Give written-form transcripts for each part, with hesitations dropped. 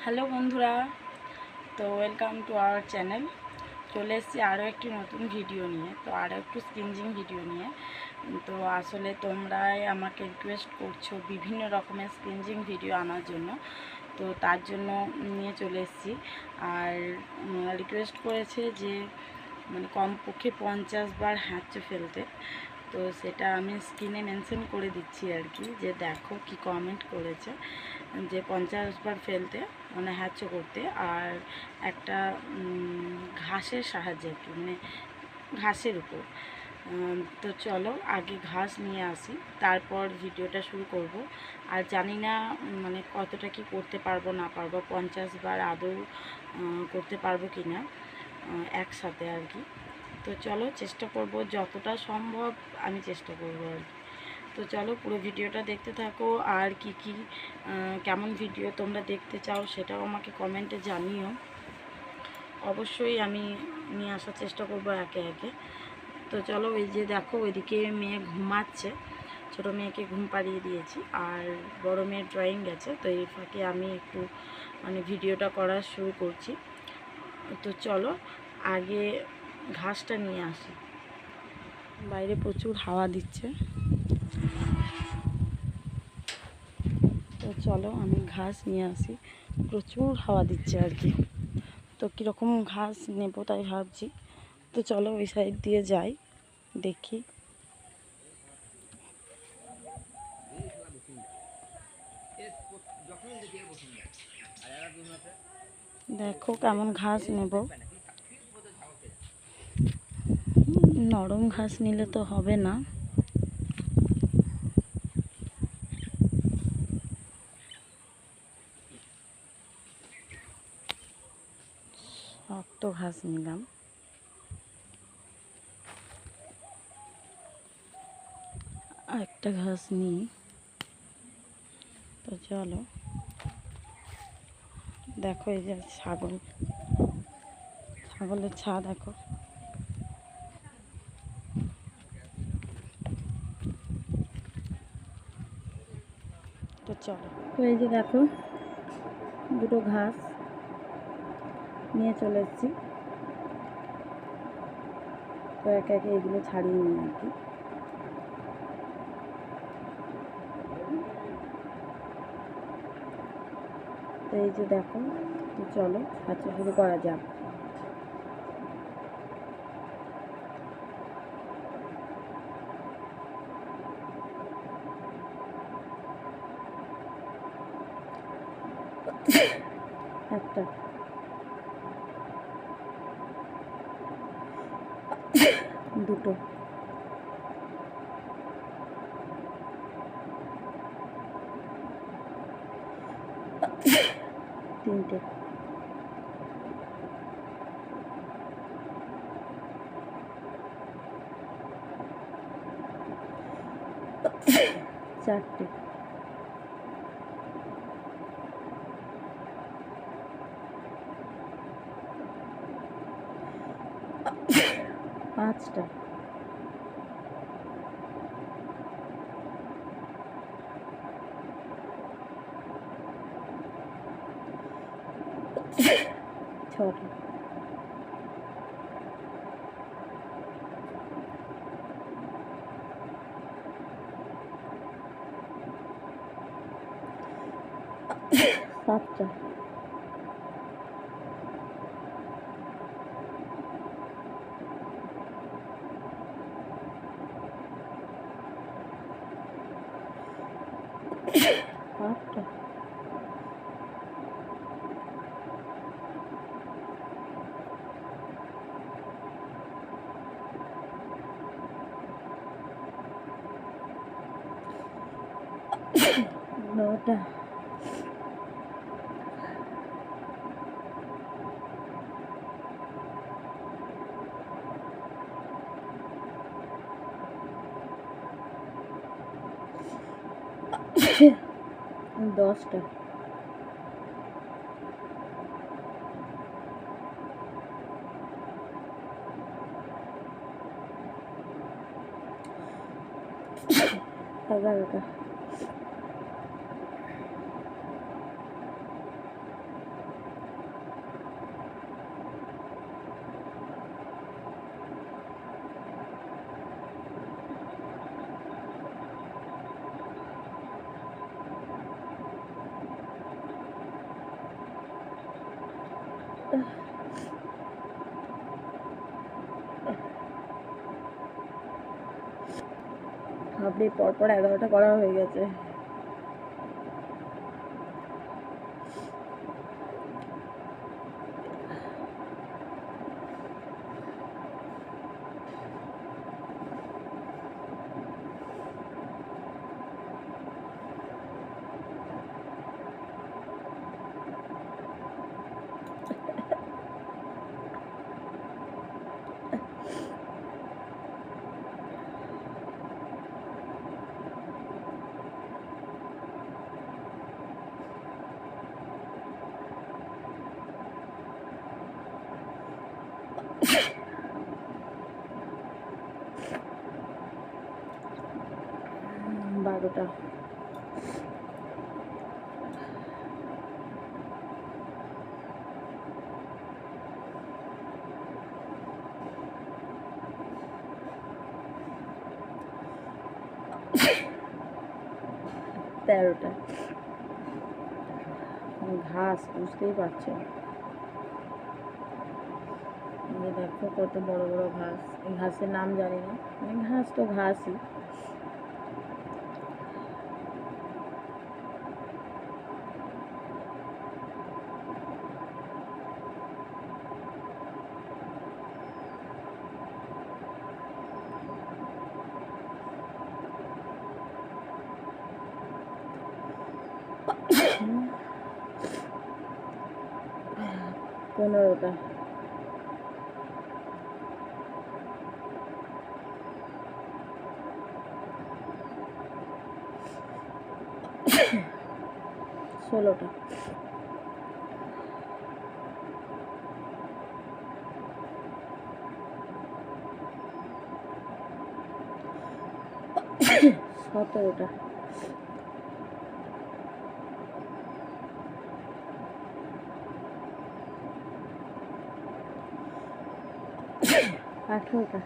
Hello বন্ধুরা, তো welcome to our channel. চলে এসেছি আরও একটি নতুন ভিডিও নিয়ে, তো আরও একটু স্ক্রিনজিং ভিডিও নিয়ে। তো আসলে তোমরাই আমাকে রিকোয়েস্ট করছো বিভিন্ন রকমের স্ক্রিনজিং ভিডিও আনার জন্য, তো তার জন্য নিয়ে চলে এসেছি। আর রিকোয়েস্ট করেছে যে কমপক্ষে 50 বার হ্যাঁচো ফেলতে। তো সেটা আমি স্ক্রিনে মেনশন করে দিচ্ছি আর কি, যে দেখো কি কমেন্ট করেছে, যে 50 বার ফেলতে হ্যাঁচো করতে, আর একটা ঘাসের সাহায্যে আর কি, ঘাসের উপর। তো চলো আগে ঘাস নিয়ে আসি, তারপর ভিডিওটা শুরু করব। আর জানি না কতটা কি করতে পারবো না পারবো, 50 বার আদৌ করতে পারবো কি না একসাথে আর কি। তো চলো চেষ্টা করব, যতটা সম্ভব আমি চেষ্টা করব আর কি। তো চলো পুরো ভিডিওটা দেখতে থাকো। আর কি কি কেমন ভিডিও তোমরা দেখতে চাও সেটাও আমাকে কমেন্টে জানিও। অবশ্যই আমি নিয়ে আসার চেষ্টা করব একে একে। তো চলো, এই যে দেখো ওইদিকে মেয়ে ঘুমাচ্ছে, ছোটো মেয়েকে ঘুম পাড়িয়ে দিয়েছি, আর বড় মেয়ের ড্রয়িং গেছে। তো এই ফাঁকে আমি একটু ভিডিওটা করা শুরু করছি। তো চলো আগে ঘাসটা নিয়ে আসি। বাইরে প্রচুর হাওয়া দিচ্ছে, তো চলো আমি ঘাস নিয়ে আসি। প্রচুর হাওয়া দিচ্ছে আর কি, তো কীরকম ঘাস নেব তাই ভাবছি। তো চলো ওই সাইড দিয়ে যাই, দেখি। দেখো কেমন ঘাস নেব। নরম ঘাস নিলে তো হবে না, শক্ত ঘাস নিলাম। একটা ঘাস নিই। তো চলো দেখো, এই যে ছাগলের ছা দেখো। তো চলো, তো এই যে দেখো দুটো ঘাস নিয়ে চলে এসেছি। তো একে একে এগুলো ছাড়িয়ে নিই আর কি। তো এই যে দেখো, তো চলো আচ্ছা শুরু করা যাক। একটা, দুটো, তিনটে, চারটে, পাঁচটা, ছটা, সাতটা, আটটা, নটা, 10টা, 11টা, আপনি পরপর 11টা করা হয়ে গেছে। বারোটা। তেরোটা। ঘাস বুঝতেই পারছো, দেখো কত বড় বড় ঘাস। এই ঘাসের নাম জানি না, ঘাস তো ঘাসই। পনেরোটা। ষোলোটা। সতেরোটা। আঠেরোটা।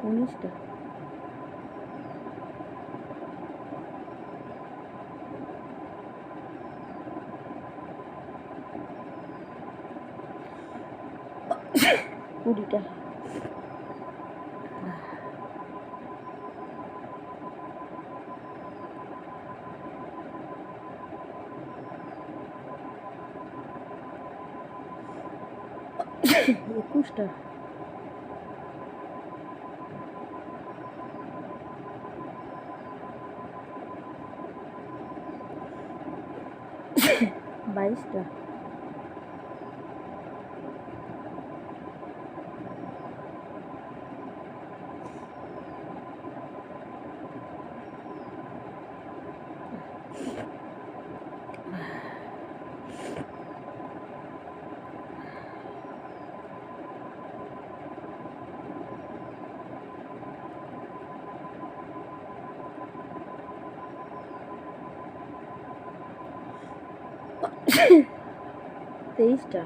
উনিশটা। কুড়িটা। 21টা। 22টা। 23টা।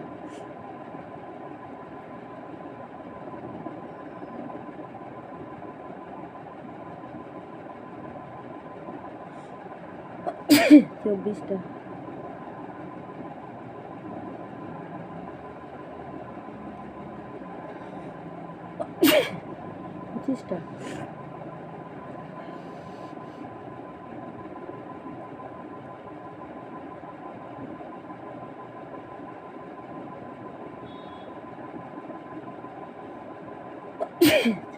24টা। 25টা। 26টা।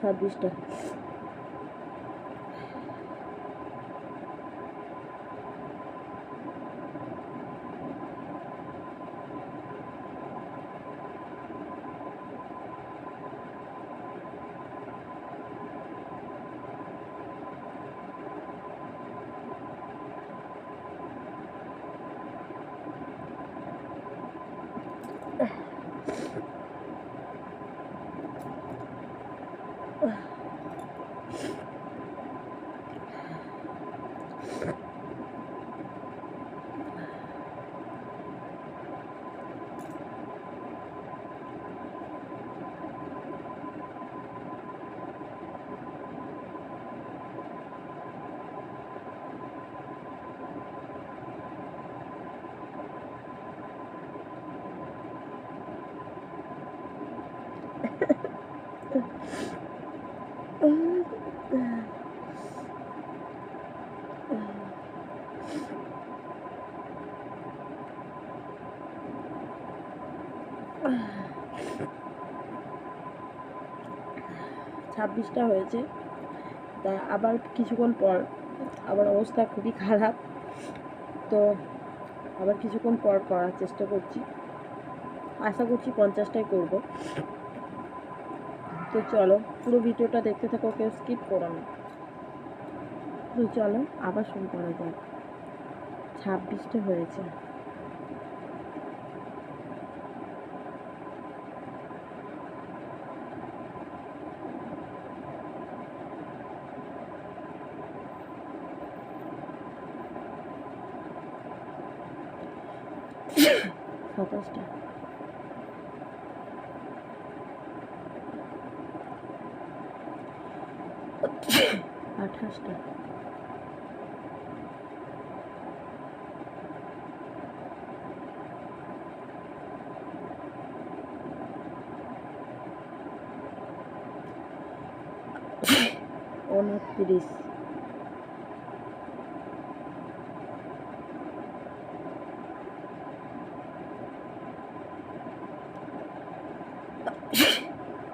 28টা। ছাব্বিশটা হয়েছে, তা আবার কিছুক্ষণ পর আবার অবস্থা খুবই খারাপ, তো আবার কিছুক্ষণ পর করার চেষ্টা করছি, আশা করছি 50টাই করব। তো চলো পুরো ভিডিওটা দেখতে থাকো, কেউ স্কিপ করো না। তো চলো আবার শুরু করা যাক। 26টা হয়েছে। সাতাশটা, আঠাশটা, উনত্রিশ,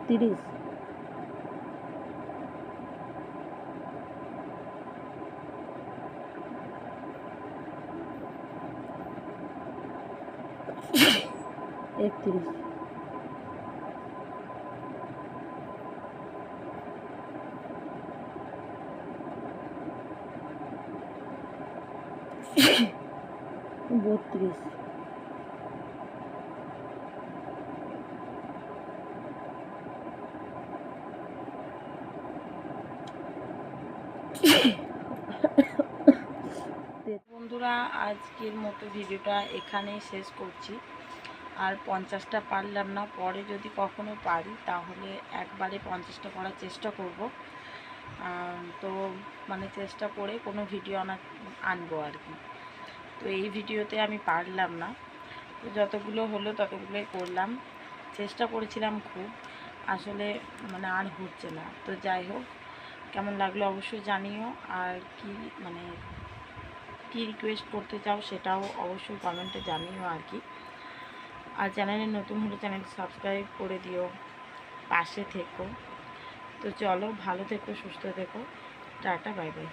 তিরিশ, একত্রিশ, বত্রিশ, বন্ধুরা আজকের মতো ভিডিওটা এখানেই শেষ করছি। আর 50টা পারলাম না, পরে যদি কখনো পারি তাহলে একবারে 50টা করার চেষ্টা করব। তো মানে চেষ্টা করে কোনো ভিডিও আনবো আর কি। তো এই ভিডিওতে আমি পারলাম না, তো যতগুলো হলো ততগুলোই করলাম, চেষ্টা করেছিলাম খুব, আসলে মানে আর হচ্ছে না। তো যাই হোক, কেমন লাগলো অবশ্যই জানিও, আর কি মানে কী রিকোয়েস্ট করতে চাও সেটাও অবশ্যই কমেন্টে জানিও আর কি। আর চ্যানেলে নতুন হলে চ্যানেলটি সাবস্ক্রাইব করে দিও, পাশে থেকো। তো চলো, ভালো থেকো, সুস্থ থেকো, টাটা, বাই বাই।